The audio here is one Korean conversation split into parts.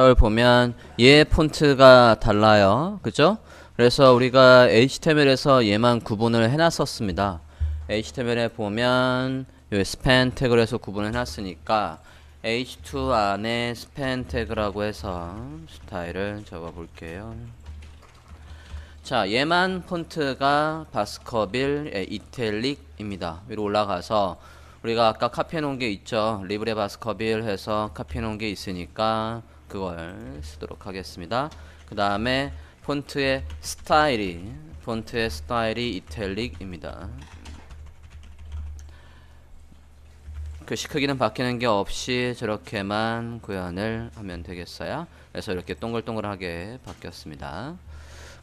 걸 보면 얘 폰트가 달라요. 그죠? 그래서 우리가 HTML에서 얘만 구분을 해놨었습니다. HTML에 보면 요 스팬 태그를 해서 구분을 해놨으니까 H2 안에 스팬 태그라고 해서 스타일을 적어볼게요. 자, 얘만 폰트가 바스커빌 이탈릭입니다. 위로 올라가서 우리가 아까 카피해 놓은 게 있죠. 리브레 바스커빌 해서 카피해 놓은 게 있으니까 그걸 쓰도록 하겠습니다. 그 다음에 폰트의 스타일이 이탈릭입니다. 글씨 크기는 바뀌는 게 없이 저렇게만 구현을 하면 되겠어요. 그래서 이렇게 동글동글하게 바뀌었습니다.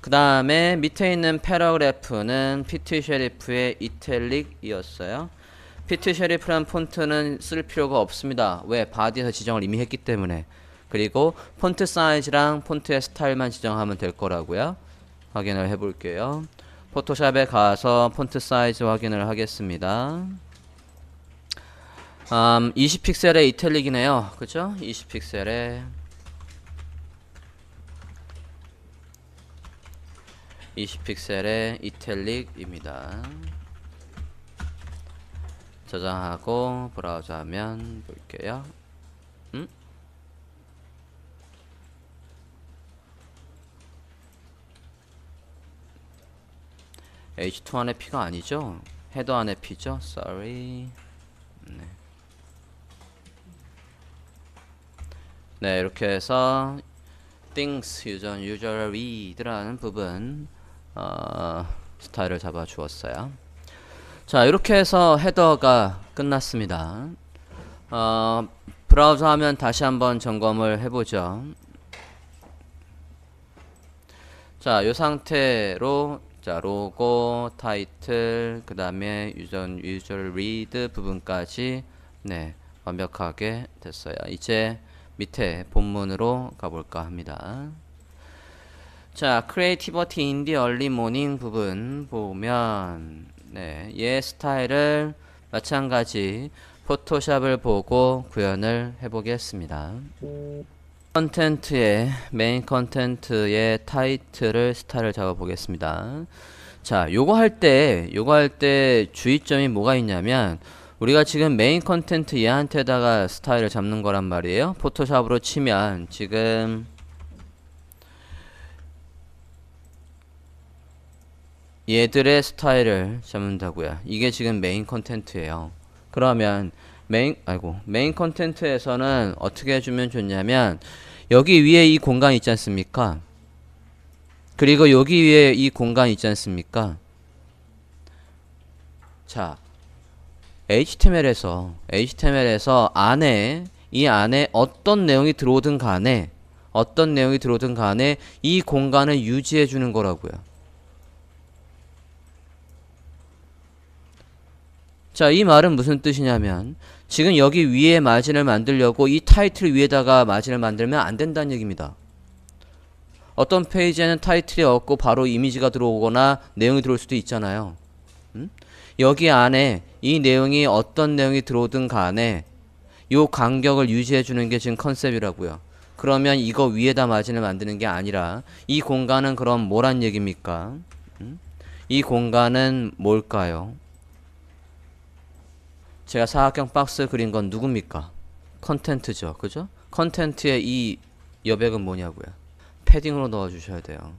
그 다음에 밑에 있는 패러그래프는 피트 쉐리프의 이탈릭이었어요. 피트 쉐리프란 폰트는 쓸 필요가 없습니다. 왜? 바디에서 지정을 이미 했기 때문에. 그리고 폰트 사이즈랑 폰트의 스타일만 지정하면 될 거라고요. 확인을 해볼게요. 포토샵에 가서 폰트 사이즈 확인을 하겠습니다. 20픽셀의 이탈릭이네요. 그죠? 20픽셀의 이탈릭입니다. 저장하고 브라우저 하면 볼게요. H2 안에 P가 아니죠? 헤더 안에 P죠? Sorry. 네, 이렇게 해서 things usually라는 부분 스타일을 잡아 주었어요. 자, 이렇게 해서 헤더가 끝났습니다. 브라우저 하면 다시 한번 점검을 해보죠. 자, 이 상태로 자, 로고, 타이틀, 그 다음에 usual read 부분까지 네, 완벽하게 됐어요. 이제 밑에 본문으로 가볼까 합니다. 자, creativity in the early morning 부분 보면 네, 얘 스타일을 마찬가지 포토샵을 보고 구현을 해보겠습니다. 컨텐츠의 메인 컨텐츠의 타이틀을 스타일을 잡아 보겠습니다. 자, 요거 할 때 주의점이 뭐가 있냐면 우리가 지금 메인 컨텐츠 얘한테다가 스타일을 잡는 거란 말이에요. 포토샵으로 치면 지금 얘들의 스타일을 잡는다고요. 이게 지금 메인 컨텐츠예요. 그러면 메인 컨텐츠에서는 어떻게 해주면 좋냐면 여기 위에 이 공간 있지 않습니까? 그리고 여기 위에 이 공간 있지 않습니까? 자, HTML에서 이 안에 어떤 내용이 들어오든 간에 이 공간을 유지해 주는 거라고요. 자, 이 말은 무슨 뜻이냐면 지금 여기 위에 마진을 만들려고 이 타이틀 위에다가 마진을 만들면 안 된다는 얘기입니다. 어떤 페이지에는 타이틀이 없고 바로 이미지가 들어오거나 내용이 들어올 수도 있잖아요. 여기 안에 이 내용이 어떤 내용이 들어오든 간에 요 간격을 유지해 주는 게 지금 컨셉이라고요. 그러면 이거 위에다 마진을 만드는 게 아니라 이 공간은 그럼 뭐란 얘기입니까? 이 공간은 뭘까요? 제가 사각형 박스 그린 건 누굽니까? 컨텐츠죠. 그죠? 컨텐츠의 이 여백은 뭐냐고요? 패딩으로 넣어주셔야 돼요.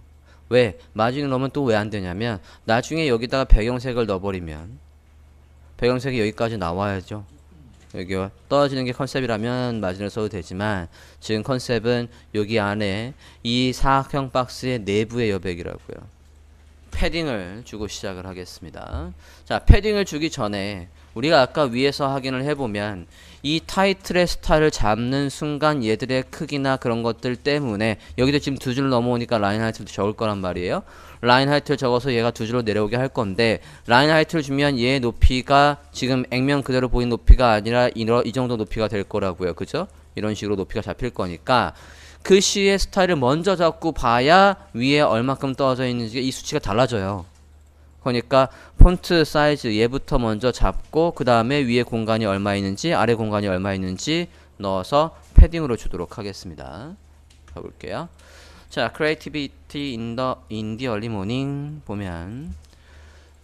왜? 마진을 넣으면 또 왜 안 되냐면 나중에 여기다가 배경색을 넣어버리면 배경색이 여기까지 나와야죠. 여기 떨어지는 게 컨셉이라면 마진을 써도 되지만 지금 컨셉은 여기 안에 이 사각형 박스의 내부의 여백이라고요. 패딩을 주고 시작을 하겠습니다. 자, 패딩을 주기 전에 우리가 아까 위에서 확인을 해보면 이 타이틀의 스타일을 잡는 순간 얘들의 크기나 그런 것들 때문에 여기도 지금 두 줄 넘어오니까 라인 하이트를 적을 거란 말이에요. 라인 하이트를 적어서 얘가 두 줄로 내려오게 할 건데 라인 하이트를 주면 얘의 높이가 지금 액면 그대로 보이는 높이가 아니라 이 정도 높이가 될 거라고요. 그죠? 이런 식으로 높이가 잡힐 거니까 글씨의 스타일을 먼저 잡고 봐야 위에 얼마큼 떨어져 있는지 이 수치가 달라져요. 그러니까 폰트 사이즈 얘부터 먼저 잡고 그 다음에 위에 공간이 얼마 있는지 아래 공간이 얼마 있는지 넣어서 패딩으로 주도록 하겠습니다. 가볼게요. 자, creativity in the early morning 보면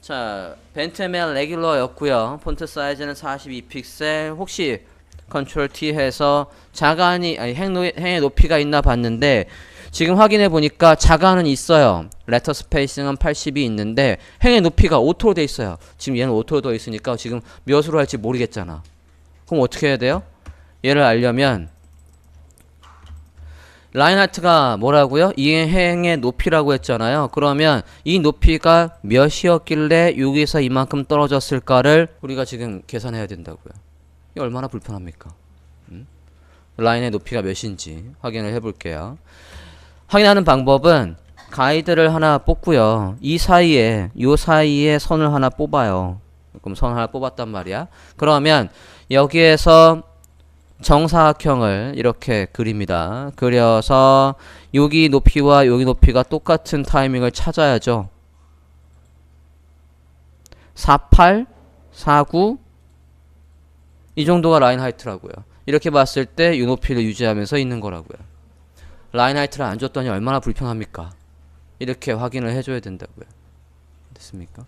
자, 벤트맨 레귤러였고요. 폰트 사이즈는 42픽셀. 혹시 컨트롤 T 해서 자간이 아니 행의 높이가 있나 봤는데 지금 확인해 보니까 자간은 있어요. 레터 스페이싱은 80이 있는데 행의 높이가 오토로 돼 있어요. 지금 얘는 오토로 돼 있으니까 지금 몇으로 할지 모르겠잖아. 그럼 어떻게 해야 돼요? 얘를 알려면 라인 하트가 뭐라고요? 이 행의 높이라고 했잖아요. 그러면 이 높이가 몇이었길래 여기서 이만큼 떨어졌을까를 우리가 지금 계산해야 된다고요. 이게 얼마나 불편합니까? 라인의 높이가 몇인지 확인을 해볼게요. 확인하는 방법은 가이드를 하나 뽑고요. 이 사이에 선을 하나 뽑아요. 그럼 선 하나 뽑았단 말이야. 그러면 여기에서 정사각형을 이렇게 그립니다. 그려서 여기 높이와 여기 높이가 똑같은 타이밍을 찾아야죠. 48, 49 이 정도가 라인 하이트라고요. 이렇게 봤을 때 이 높이를 유지하면서 있는 거라고요. 라인 하이트를 안 줬더니 얼마나 불편합니까? 이렇게 확인을 해줘야 된다고요. 됐습니까?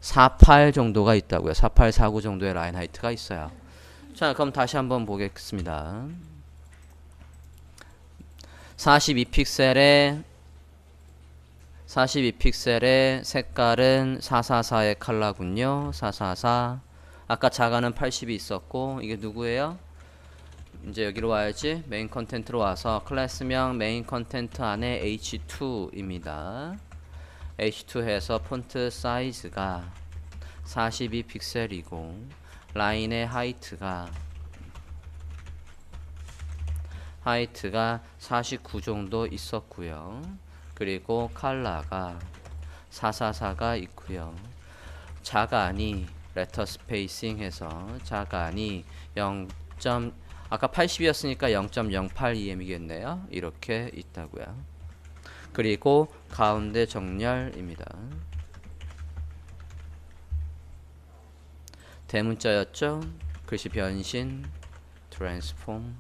48 정도가 있다고요. 48, 49 정도의 라인 하이트가 있어요. 자, 그럼 다시 한번 보겠습니다. 42픽셀의 색깔은 444의 컬러군요. 444. 아까 자가는 80이 있었고 이게 누구예요? 이제 여기로 와야지. 메인 컨텐트로 와서 클래스명 메인 컨텐트 안에 H2입니다. H2 해서 폰트 사이즈가 42픽셀이고 라인의 하이트가 49 정도 있었고요. 그리고 컬러가 444가 있고요. 자간이 레터 스페이싱 해서 자간이 0. 아까 80이었으니까 0.082m이겠네요. 이렇게 있다고요. 그리고 가운데 정렬입니다. 대문자였죠. 글씨 변신, 트랜스폼.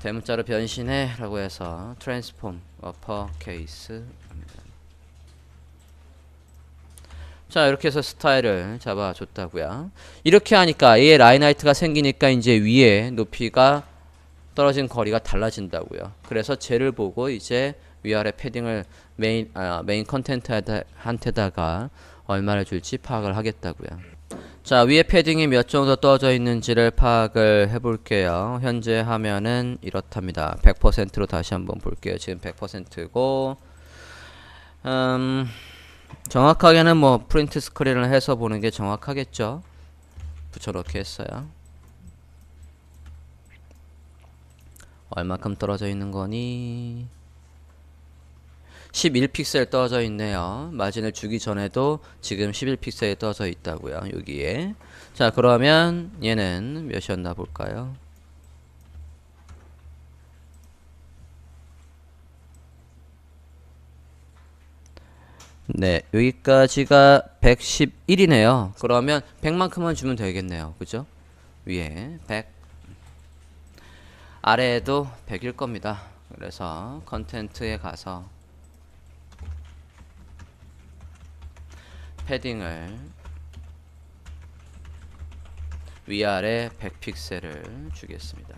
대문자로 변신해 라고 해서 트랜스폼, 어퍼케이스 합니다. 자, 이렇게 해서 스타일을 잡아줬다고요. 이렇게 하니까 얘 라인 하이트가 생기니까 이제 위에 높이가 떨어진 거리가 달라진다고요. 그래서 쟤를 보고 이제 위아래 패딩을 메인 컨텐트한테다가 얼마를 줄지 파악을 하겠다고요. 자, 위에 패딩이 몇 정도 떠져 있는지를 파악을 해볼게요. 현재 화면은 이렇답니다. 100%로 다시 한번 볼게요. 지금 100%고 정확하게는 뭐 프린트 스크린을 해서 보는 게 정확하겠죠. 붙여넣기 했어요. 얼마큼 떨어져 있는 거니? 11픽셀 떨어져 있네요. 마진을 주기 전에도 지금 11픽셀이 떨어져 있다고요. 여기에. 자, 그러면 얘는 몇이었나 볼까요? 네, 여기까지가 111이네요. 그러면 100만큼만 주면 되겠네요. 그죠? 위에 100. 아래에도 100일 겁니다. 그래서 컨텐트에 가서 패딩을 위아래 100픽셀을 주겠습니다.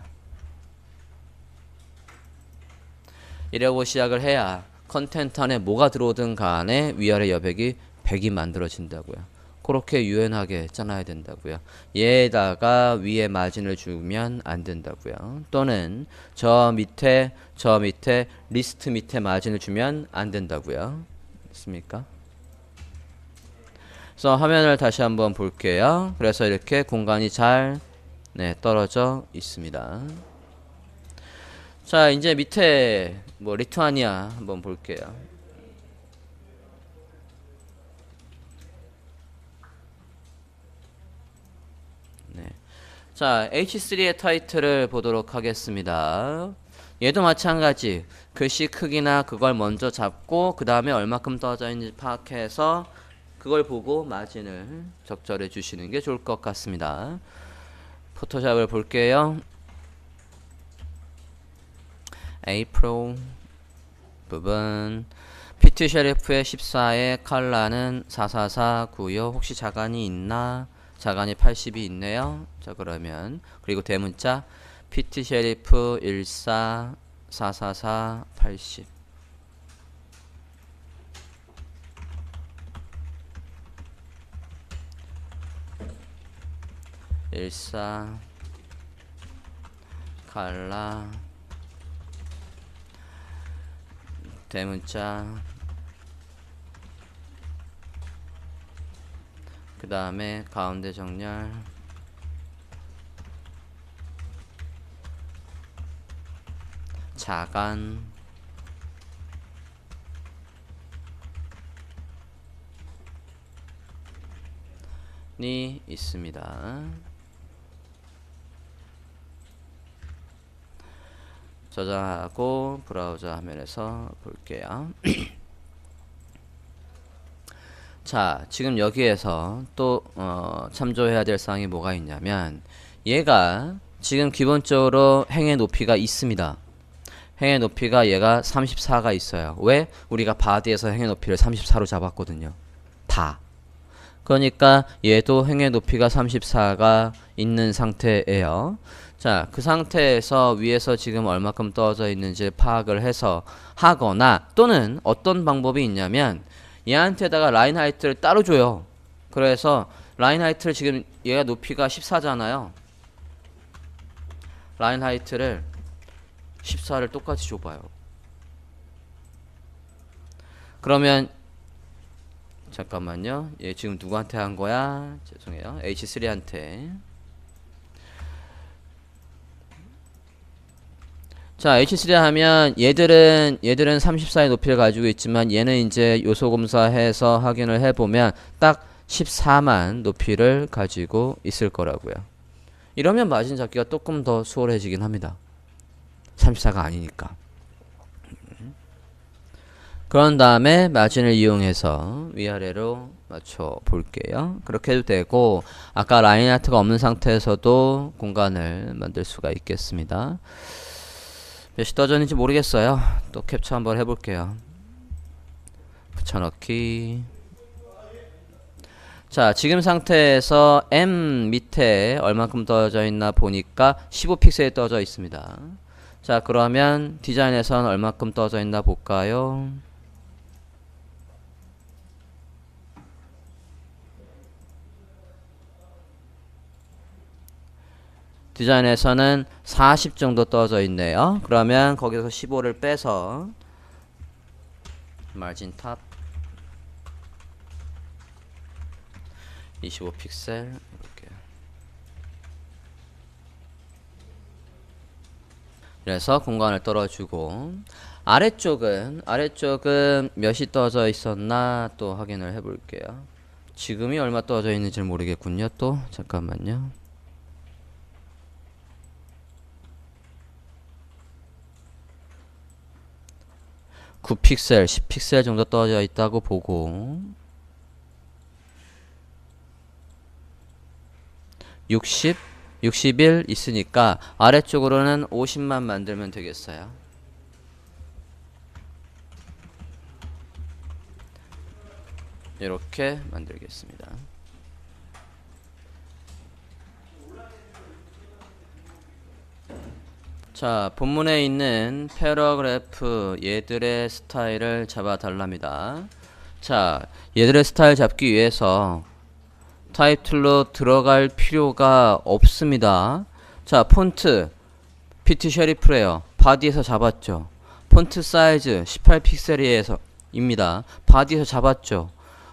이러고 시작을 해야 컨텐트 안에 뭐가 들어오든 간에 위아래 여백이 100이 만들어진다고요. 그렇게 유연하게 짜놔야 된다고요. 얘에다가 위에 마진을 주면 안 된다고요. 또는 저 밑에 리스트 밑에 마진을 주면 안 된다고요. 됐습니까? 그래서 화면을 다시 한번 볼게요. 그래서 이렇게 공간이 잘 떨어져 있습니다. 자, 이제 밑에 뭐 리투아니아 한번 볼게요. 네. 자, H3의 타이틀을 보도록 하겠습니다. 얘도 마찬가지 글씨 크기나 그걸 먼저 잡고 그 다음에 얼마큼 떨어져 있는지 파악해서 그걸 보고 마진을 적절해 주시는 게 좋을 것 같습니다. 포토샵을 볼게요. April 부분 PT 셰리프의 14의 컬러는 44496 혹시 자간이 있나? 자간이 80이 있네요. 자 그러면 그리고 대문자 PT 셰리프 14 444 80 14 칼라 대문자 그 다음에 가운데 정렬 자간 이 있습니다. 저장하고 브라우저 화면에서 볼게요. 자, 지금 여기에서 또 참조해야 될 사항이 뭐가 있냐면 얘가 지금 기본적으로 행의 높이가 있습니다. 행의 높이가 얘가 34가 있어요. 왜? 우리가 바디에서 행의 높이를 34로 잡았거든요. 다. 그러니까 얘도 행의 높이가 34가 있는 상태예요. 자, 그 상태에서 위에서 지금 얼마큼 떨어져 있는지 파악을 해서 하거나 또는 어떤 방법이 있냐면 얘한테다가 라인 하이트를 따로 줘요. 그래서 라인 하이트를 지금 얘가 높이가 14잖아요. 라인 하이트를 14를 똑같이 줘봐요. 그러면 잠깐만요. 얘 지금 누구한테 한 거야? 죄송해요. H3한테. 자, H3 하면 얘들은 34의 높이를 가지고 있지만 얘는 이제 요소 검사해서 확인을 해보면 딱 14만 높이를 가지고 있을 거라고요. 이러면 마진 잡기가 조금 더 수월해지긴 합니다. 34가 아니니까. 그런 다음에 마진을 이용해서 위아래로 맞춰 볼게요. 그렇게 해도 되고 아까 라인 하트가 없는 상태에서도 공간을 만들 수가 있겠습니다. 몇이 떠져 있는지 모르겠어요. 또 캡처 한번 해볼게요. 붙여넣기. 자, 지금 상태에서 M 밑에 얼만큼 떠져 있나 보니까 15픽셀이 떠져 있습니다. 자, 그러면 디자인에선 얼만큼 떠져 있나 볼까요? 디자인에서는 40 정도 떠져 있네요. 그러면 거기서 15를 빼서 마진 탑 25픽셀 해볼게요. 그래서 공간을 떨어주고 아래쪽은 몇이 떠져 있었나 또 확인을 해볼게요. 지금이 얼마 떠져 있는지 모르겠군요. 또 잠깐만요. 9픽셀, 10픽셀 정도 떨어져 있다고 보고 60, 61 있으니까 아래쪽으로는 50만 만들면 되겠어요. 이렇게 만들겠습니다. 자, 본문에 있는 패러그래프 얘들의 스타일을 잡아 달랍니다. 자, 얘들의 스타일 잡기 위해서 타입 툴로 들어갈 필요가 없습니다. 자, 폰트 PT 셰리프래요. 바디에서 잡았죠. 폰트 사이즈 18픽셀에서 입니다. 바디에서 잡았죠.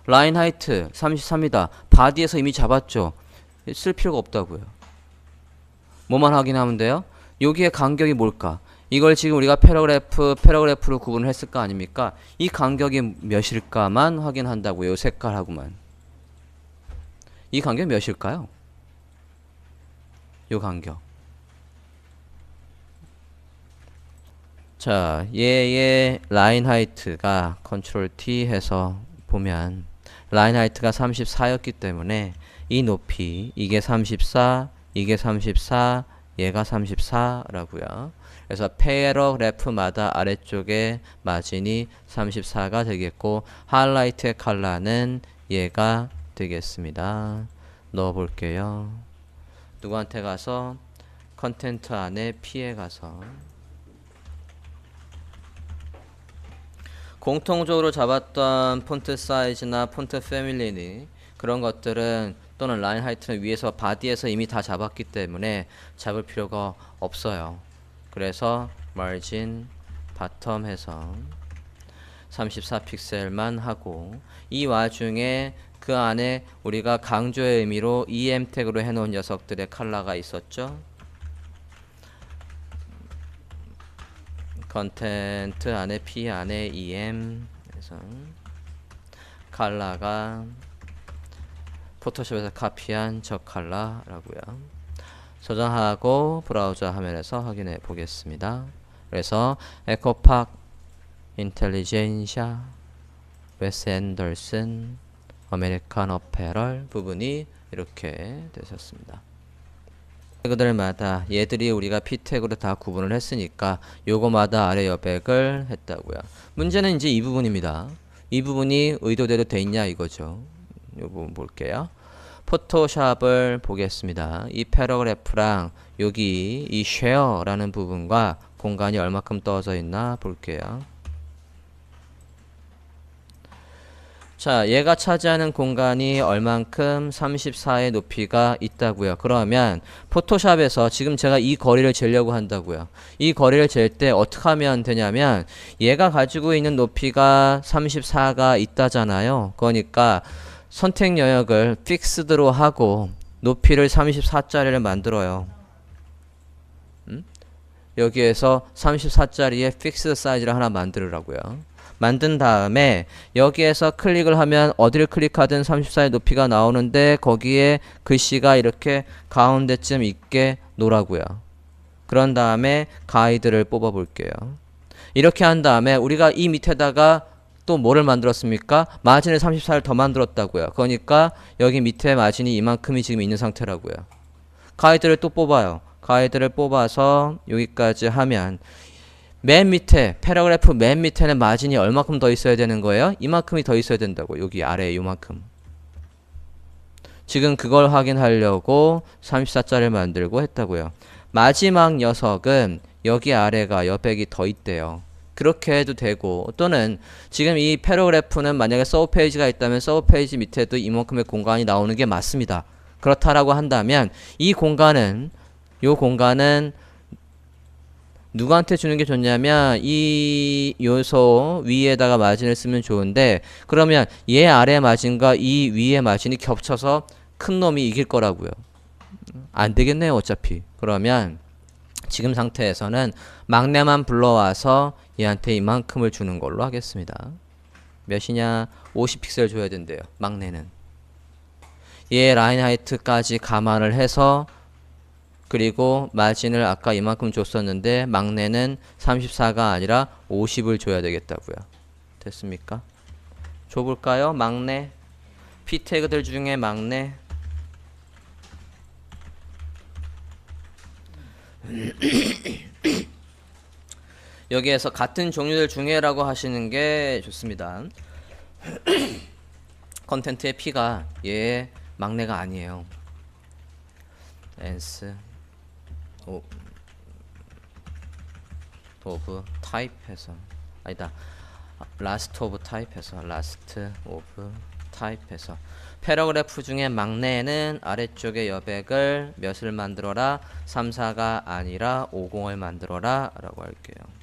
라인 하이트 33이다. 바디에서 이미 잡았죠. 쓸 필요가 없다고요. 뭐만 확인하면 돼요? 여기에 간격이 뭘까? 이걸 지금 우리가 패러그래프로 구분을 했을 거 아닙니까? 이 간격이 몇일까만 확인한다고요. 요 색깔하고만. 이 간격 몇일까요? 요 간격. 자, 얘의 라인 하이트가 컨트롤 T 해서 보면 라인 하이트가 34였기 때문에 이 높이 이게 34, 이게 34, 얘가 34라고요. 그래서 패러그래프마다 아래쪽에 마진이 34가 되겠고 하이라이트의 컬러는 얘가 되겠습니다. 넣어 볼게요. 누구한테 가서 컨텐트 안에 P에 가서 공통적으로 잡았던 폰트 사이즈나 폰트 패밀리니 그런 것들은 또는 라인 하이트는 위에서 바디에서 이미 다 잡았기 때문에 잡을 필요가 없어요. 그래서 마진 바텀에서 34픽셀만 하고 이 와중에 그 안에 우리가 강조의 의미로 EM 태그로 해놓은 녀석들의 컬러가 있었죠. 컨텐트 안에 P 안에 EM 그래서 컬러가 포토샵에서 카피한 저 컬러라고요. 저장하고 브라우저 화면에서 확인해 보겠습니다. 그래서 에코팍 인텔리젠샤 웨스 앤더슨 아메리칸 어페럴 부분이 이렇게 되셨습니다. 태그들마다 얘들이 우리가 P 태그로 다 구분을 했으니까 요거마다 아래 여백을 했다고요. 문제는 이제 이 부분입니다. 이 부분이 의도대로 돼 있냐 이거죠. 요 부분 볼게요. 포토샵을 보겠습니다. 이 패러그래프랑 여기 이 쉐어라는 부분과 공간이 얼마큼 떨어져 있나 볼게요. 자, 얘가 차지하는 공간이 얼만큼 34의 높이가 있다고요. 그러면 포토샵에서 지금 제가 이 거리를 재려고 한다고요. 이 거리를 잴 때 어떻게 하면 되냐면 얘가 가지고 있는 높이가 34가 있다잖아요. 그러니까 선택 영역을 픽스드로 하고 높이를 34짜리를 만들어요. 여기에서 34짜리의 픽스드 사이즈를 하나 만들으라고요. 만든 다음에 여기에서 클릭을 하면 어디를 클릭하든 34의 높이가 나오는데 거기에 글씨가 이렇게 가운데쯤 있게 놓으라고요. 그런 다음에 가이드를 뽑아 볼게요. 이렇게 한 다음에 우리가 이 밑에다가 또 뭐를 만들었습니까? 마진을 34를 더 만들었다고요. 그러니까 여기 밑에 마진이 이만큼이 지금 있는 상태라고요. 가이드를 또 뽑아요. 가이드를 뽑아서 여기까지 하면 맨 밑에 패러그래프 맨 밑에는 마진이 얼마큼 더 있어야 되는 거예요? 이만큼이 더 있어야 된다고. 여기 아래에 요만큼. 지금 그걸 확인하려고 34짜리를 만들고 했다고요. 마지막 녀석은 여기 아래가 여백이 더 있대요. 그렇게 해도 되고 또는 지금 이 패러그래프는 만약에 서브 페이지가 있다면 서브 페이지 밑에도 이만큼의 공간이 나오는 게 맞습니다. 그렇다라고 한다면 이 공간은 요 공간은 누구한테 주는 게 좋냐면 이 요소 위에다가 마진을 쓰면 좋은데 그러면 얘 아래 마진과 이 위에 마진이 겹쳐서 큰 놈이 이길 거라고요. 안 되겠네요 어차피. 그러면 지금 상태에서는 막내만 불러와서 얘한테 이만큼을 주는 걸로 하겠습니다. 몇이냐? 50픽셀 줘야 된대요. 막내는. 얘 라인 하이트까지 감안을 해서 그리고 마진을 아까 이만큼 줬었는데 막내는 34가 아니라 50을 줘야 되겠다고요. 됐습니까? 줘볼까요? 막내. P 태그들 중에 막내. 여기에서 같은 종류들 중에라고 하시는 게 좋습니다. 컨텐트의 P가 얘 막내가 아니에요. 앤스 오브 타입해서 아니다. 라스트 오브 타입해서 라스트 오브 타입해서 패러그래프 중에 막내는 아래쪽에 여백을 몇을 만들어라? 34가 아니라 50을 만들어라 라고 할게요.